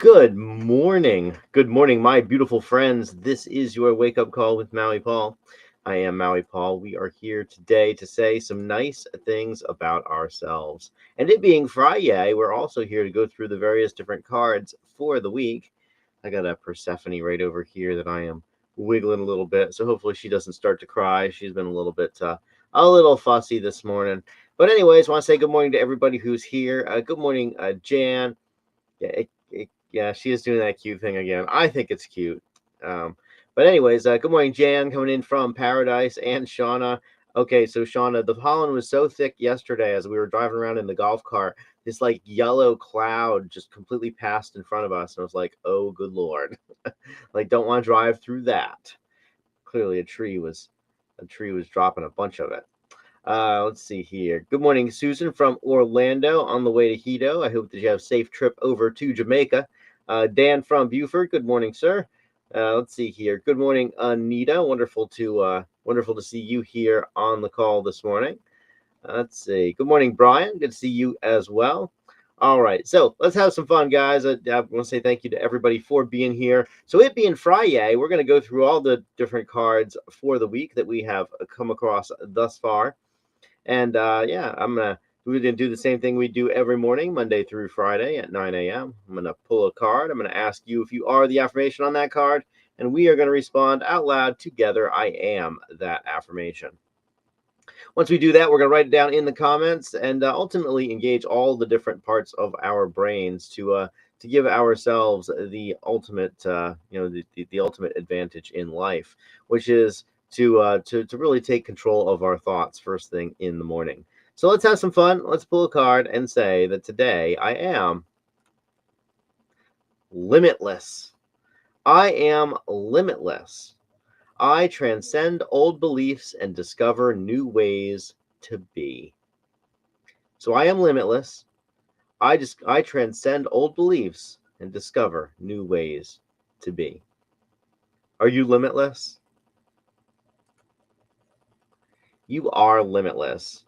Good morning. Good morning, my beautiful friends. This is your wake up call with Maui Paul. I am Maui Paul. We are here today to say some nice things about ourselves. And it being Friday, we're also here to go through the various different cards for the week. I got a Persephone right over here that I am wiggling a little bit. So hopefully she doesn't start to cry. She's been a little fussy this morning. But anyways, I want to say good morning to everybody who's here. Good morning, Jan. Yeah, she is doing that cute thing again. I think it's cute. But anyways, good morning, Jan, coming in from Paradise, and Shauna. Okay, so Shauna, the pollen was so thick yesterday as we were driving around in the golf cart. This like yellow cloud just completely passed in front of us, and I was like, "Oh, good lord!" Like, don't want to drive through that. Clearly, a tree was dropping a bunch of it. Let's see here. Good morning, Susan from Orlando on the way to Hito. I hope that you have a safe trip over to Jamaica. Dan from Buford. Good morning, sir. Let's see here. Good morning, Anita. Wonderful to see you here on the call this morning. Let's see. Good morning, Brian. Good to see you as well. All right, so let's have some fun, guys. I want to say thank you to everybody for being here. So it being Friday, we're going to go through all the different cards for the week that we have come across thus far. And yeah, we're gonna do the same thing we do every morning, Monday through Friday at 9 a.m. I'm gonna pull a card. I'm gonna ask you if you are the affirmation on that card, and we are gonna respond out loud together. I am that affirmation. Once we do that, we're gonna write it down in the comments and ultimately engage all the different parts of our brains to give ourselves the ultimate, the ultimate advantage in life, which is to really take control of our thoughts first thing in the morning. So let's have some fun. Let's pull a card and say that today I am limitless. I am limitless. I transcend old beliefs and discover new ways to be. So I am limitless. I transcend old beliefs and discover new ways to be. Are you limitless? You are limitless.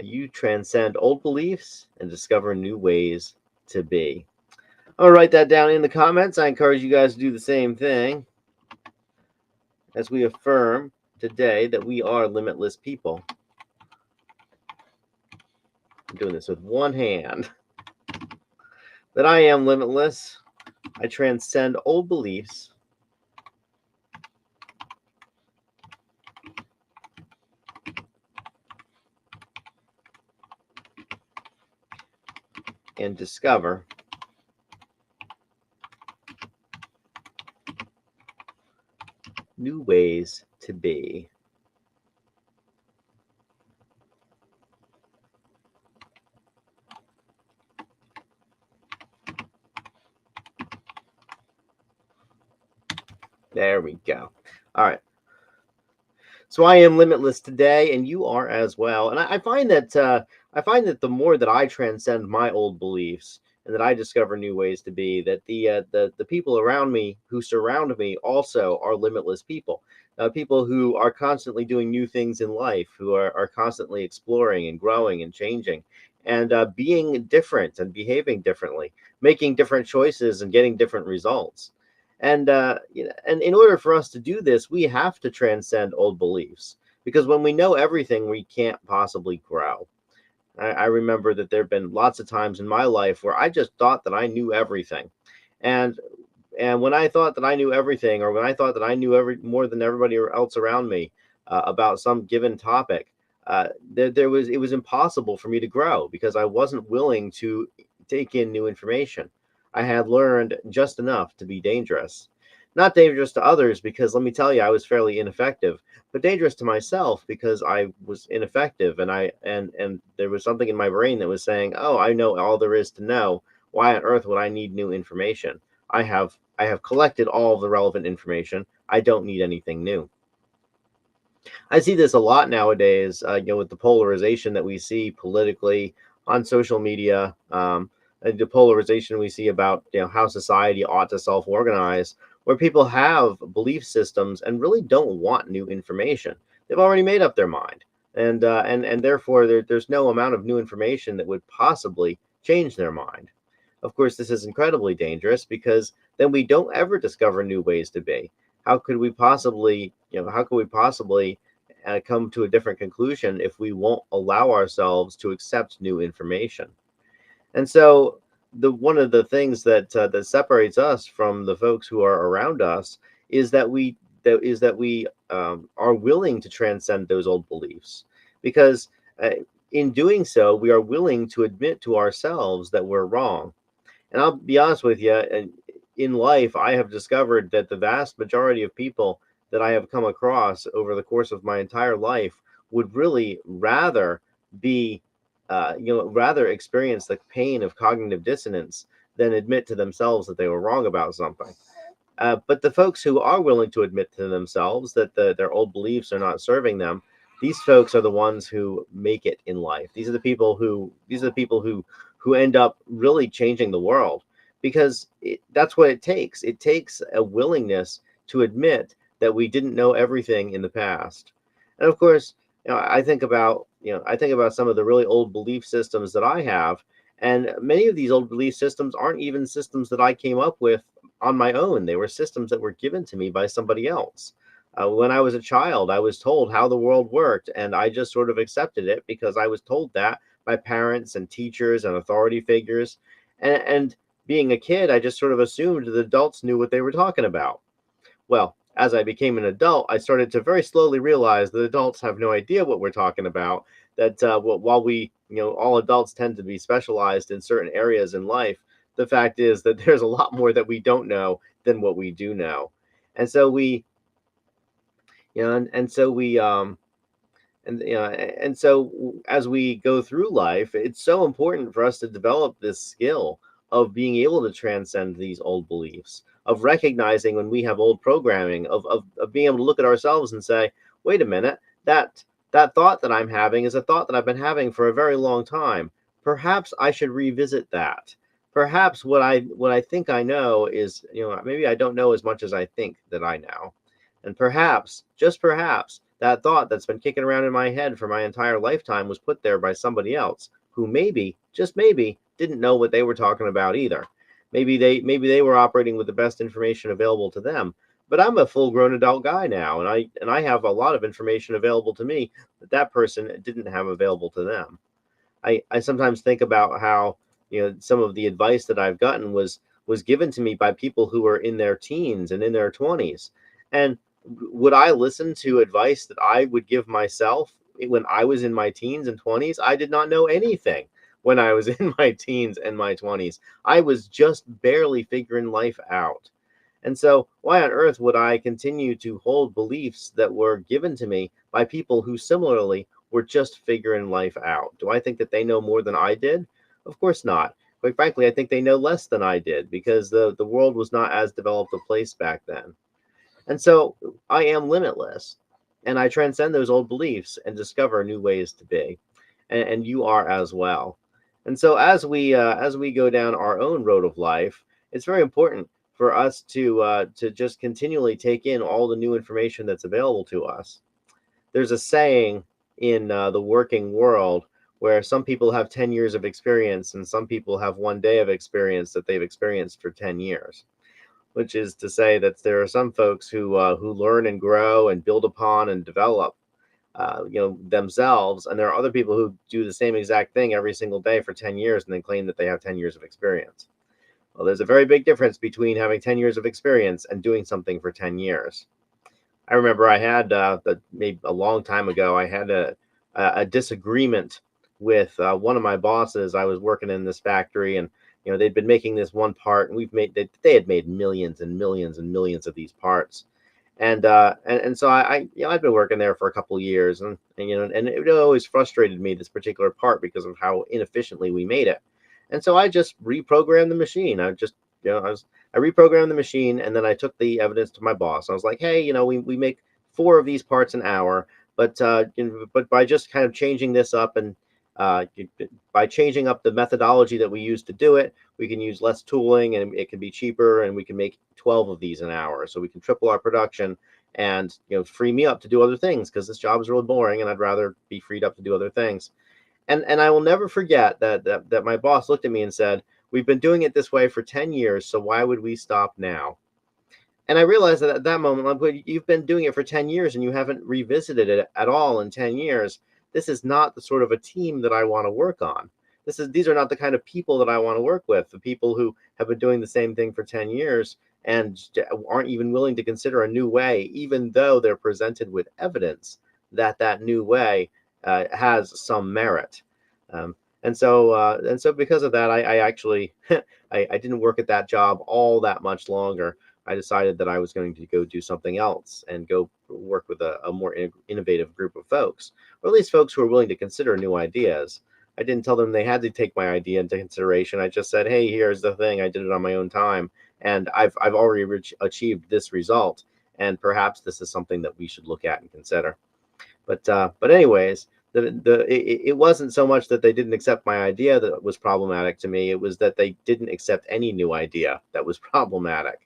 You transcend old beliefs and discover new ways to be. I'll write that down in the comments. I encourage you guys to do the same thing as we affirm today that we are limitless people. I'm doing this with one hand. That I am limitless. I transcend old beliefs and discover new ways to be. There we go. All right. So I am limitless today, and you are as well. And I find that the more that I transcend my old beliefs and that I discover new ways to be, that the people around me who surround me also are limitless people. People who are constantly doing new things in life, who are constantly exploring and growing and changing, and being different and behaving differently, making different choices and getting different results. And in order for us to do this, we have to transcend old beliefs, because when we know everything, we can't possibly grow. I remember that there have been lots of times in my life where I just thought that I knew everything, and and when I thought that I knew everything, or when I thought that I knew more than everybody else around me about some given topic, it was impossible for me to grow because I wasn't willing to take in new information. I had learned just enough to be dangerous. Not dangerous to others, because let me tell you, I was fairly ineffective, but dangerous to myself because I was ineffective, and there was something in my brain that was saying, "Oh, I know all there is to know. Why on earth would I need new information? I have collected all of the relevant information. I don't need anything new." I see this a lot nowadays, with the polarization that we see politically on social media, and the polarization we see about how society ought to self-organize, where people have belief systems and really don't want new information. They've already made up their mind, and therefore there's no amount of new information that would possibly change their mind. Of course, this is incredibly dangerous because then we don't ever discover new ways to be. How could we possibly, how could we possibly come to a different conclusion if we won't allow ourselves to accept new information? And so, the one of the things that separates us from the folks who are around us is that we are willing to transcend those old beliefs, because in doing so, we are willing to admit to ourselves that we're wrong. And I'll be honest with you, and in life, I have discovered that the vast majority of people that I have come across over the course of my entire life would really rather be, rather experience the pain of cognitive dissonance than admit to themselves that they were wrong about something. But the folks who are willing to admit to themselves that their old beliefs are not serving them, these folks are the ones who make it in life. These are the people who end up really changing the world, because that's what it takes. It takes a willingness to admit that we didn't know everything in the past. And of course, I think about some of the really old belief systems that I have, and many of these old belief systems aren't even systems that I came up with on my own. They were systems that were given to me by somebody else. When I was a child, I was told how the world worked, and I just sort of accepted it because I was told that by parents and teachers and authority figures. And being a kid, I just sort of assumed that adults knew what they were talking about. Well, as I became an adult, I started to very slowly realize that adults have no idea what we're talking about. That while all adults tend to be specialized in certain areas in life, the fact is that there's a lot more that we don't know than what we do know. And so we, you know, and so we, and so as we go through life, it's so important for us to develop this skill of being able to transcend these old beliefs, of recognizing when we have old programming, of being able to look at ourselves and say, wait a minute, that thought that I'm having is a thought that I've been having for a very long time. Perhaps I should revisit that. Perhaps what I think I know is, maybe I don't know as much as I think that I know. And perhaps, just perhaps, that thought that's been kicking around in my head for my entire lifetime was put there by somebody else who maybe, just maybe, didn't know what they were talking about either. Maybe they were operating with the best information available to them. But I'm a full-grown adult guy now, and I have a lot of information available to me that that person didn't have available to them. I sometimes think about how, some of the advice that I've gotten was given to me by people who were in their teens and in their 20s. And would I listen to advice that I would give myself when I was in my teens and 20s? I did not know anything when I was in my teens and my 20s. I was just barely figuring life out. And so, why on earth would I continue to hold beliefs that were given to me by people who similarly were just figuring life out? Do I think that they know more than I did? Of course not. Quite frankly, I think they know less than I did, because the world was not as developed a place back then. And so I am limitless, and I transcend those old beliefs and discover new ways to be. And you are as well. And so as we go down our own road of life, it's very important for us to just continually take in all the new information that's available to us. There's a saying in the working world where some people have 10 years of experience and some people have one day of experience that they've experienced for 10 years, which is to say that there are some folks who learn and grow and build upon and develop, themselves, and there are other people who do the same exact thing every single day for 10 years and then claim that they have 10 years of experience. Well, there's a very big difference between having 10 years of experience and doing something for 10 years. I remember I had maybe a long time ago, I had a disagreement with one of my bosses. I was working in this factory, and they'd been making this one part, and they had made millions and millions and millions of these parts. And so I'd been working there for a couple of years, and it always frustrated me, this particular part, because of how inefficiently we made it. And so I just reprogrammed the machine. I reprogrammed the machine, and then I took the evidence to my boss. I was like, hey, we make 4 of these parts an hour, but by just kind of changing this up, and uh, by changing up the methodology that we use to do it, we can use less tooling, and it can be cheaper, and we can make 12 of these an hour. So we can triple our production and free me up to do other things, because this job is really boring and I'd rather be freed up to do other things. And I will never forget that my boss looked at me and said, We've been doing it this way for 10 years, so why would we stop now? And I realized that at that moment, like, "Well, you've been doing it for 10 years and you haven't revisited it at all in 10 years. This is not the sort of a team that I want to work on. These are not the kind of people that I want to work with. The people who have been doing the same thing for 10 years and aren't even willing to consider a new way, even though they're presented with evidence that that new way has some merit." Um, and so because of that, I actually I didn't work at that job all that much longer. I decided that I was going to go do something else and go work with a more innovative group of folks, or at least folks who are willing to consider new ideas. I didn't tell them they had to take my idea into consideration. I just said, "Hey, here's the thing. I did it on my own time, and I've already achieved this result, and perhaps this is something that we should look at and consider." But anyways, it wasn't so much that they didn't accept my idea that was problematic to me. It was that they didn't accept any new idea that was problematic.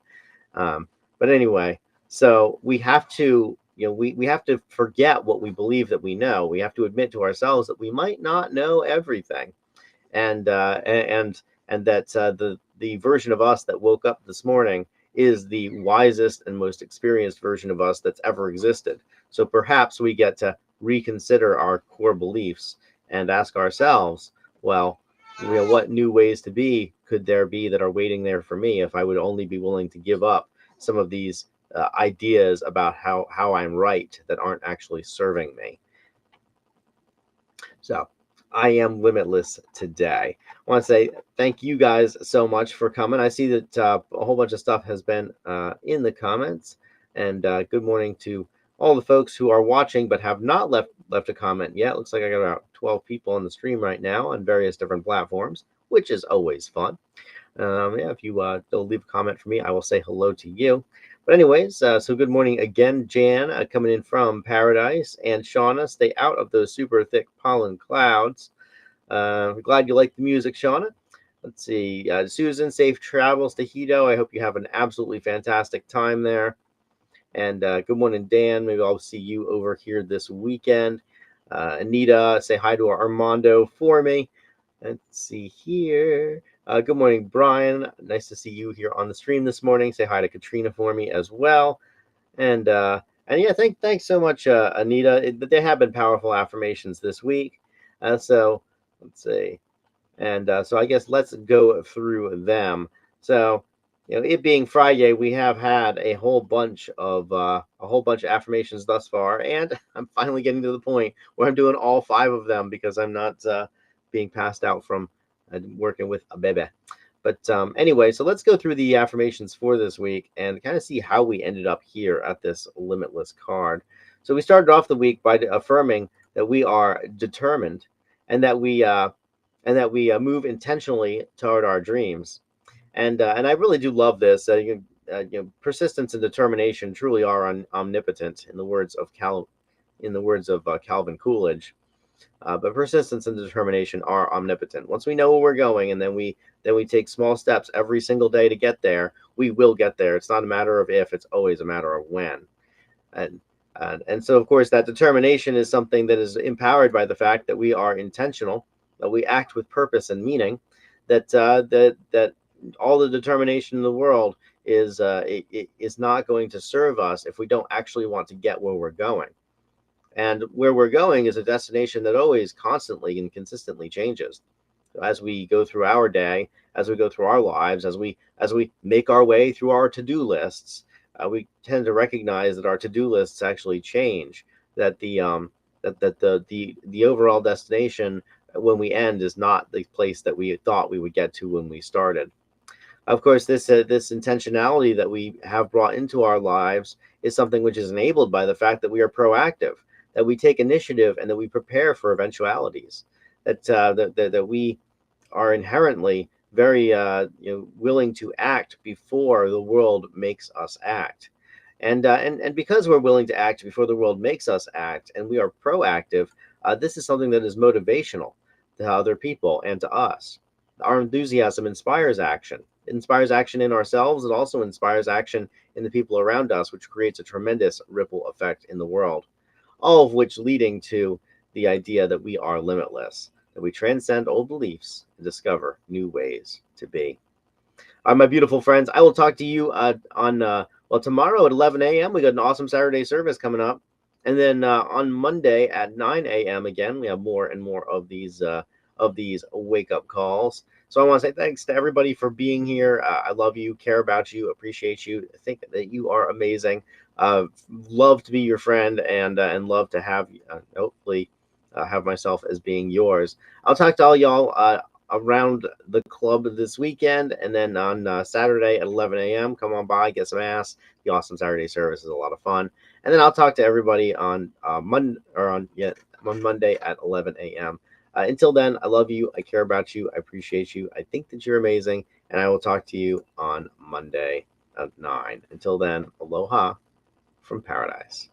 But anyway, so we have to, we have to forget what we believe that we know. We have to admit to ourselves that we might not know everything, and that the version of us that woke up this morning is the wisest and most experienced version of us that's ever existed. So perhaps we get to reconsider our core beliefs and ask ourselves, well, what new ways to be could there be that are waiting there for me if I would only be willing to give up some of these ideas about how I'm right that aren't actually serving me. So I am limitless today. I want to say thank you guys so much for coming. I see that a whole bunch of stuff has been in the comments, and good morning to all the folks who are watching but have not left a comment yet. Looks like I got about 12 people on the stream right now on various different platforms, which is always fun. Yeah, if you don't leave a comment for me, I will say hello to you. But anyways, so good morning again, Jan, coming in from Paradise, and Shauna, stay out of those super thick pollen clouds. Glad you like the music, Shauna. Let's see, Susan, safe travels to Hito. I hope you have an absolutely fantastic time there. And good morning, Dan. Maybe I'll see you over here this weekend. Anita, say hi to Armando for me. Let's see here. Good morning, Brian. Nice to see you here on the stream this morning. Say hi to Katrina for me as well. And yeah, thanks so much, Anita. There have been powerful affirmations this week. So let's see. And so I guess let's go through them. So, it being Friday, we have had a whole bunch of affirmations thus far, and I'm finally getting to the point where I'm doing all 5 of them because I'm not being passed out from working with a baby. But anyway, so let's go through the affirmations for this week and kind of see how we ended up here at this limitless card. So we started off the week by affirming that we are determined and that we move intentionally toward our dreams. And I really do love this. Persistence and determination truly are omnipotent, in the words of Calvin Coolidge. But persistence and determination are omnipotent. Once we know where we're going, and then we take small steps every single day to get there, we will get there. It's not a matter of if; it's always a matter of when. And so, of course, that determination is something that is empowered by the fact that we are intentional, that we act with purpose and meaning, that all the determination in the world is not going to serve us if we don't actually want to get where we're going. And where we're going is a destination that always constantly and consistently changes. As we go through our day, as we go through our lives, as we make our way through our to-do lists, we tend to recognize that our to-do lists actually change. That the overall destination when we end is not the place that we thought we would get to when we started. Of course, this intentionality that we have brought into our lives is something which is enabled by the fact that we are proactive, that we take initiative, and that we prepare for eventualities. That we are inherently very willing to act before the world makes us act. And because we're willing to act before the world makes us act, and we are proactive, this is something that is motivational to other people and to us. Our enthusiasm inspires action. It inspires action in ourselves. It also inspires action in the people around us, which creates a tremendous ripple effect in the world, all of which leading to the idea that we are limitless. that we transcend old beliefs and discover new ways to be. My beautiful friends, I will talk to you on tomorrow at 11 a.m. We got an awesome Saturday service coming up, and then on Monday at 9 a.m. again, we have more and more of these wake up calls. So I want to say thanks to everybody for being here. I love you, care about you, appreciate you, think that you are amazing. Love to be your friend, and love to have hopefully have myself as being yours. I'll talk to all y'all around the club this weekend, and then on Saturday at 11 a.m. Come on by, get some ass. The awesome Saturday service is a lot of fun, and then I'll talk to everybody on on Monday at 11 a.m. Until then, I love you, I care about you, I appreciate you, I think that you're amazing, and I will talk to you on Monday at 9. Until then, aloha from paradise.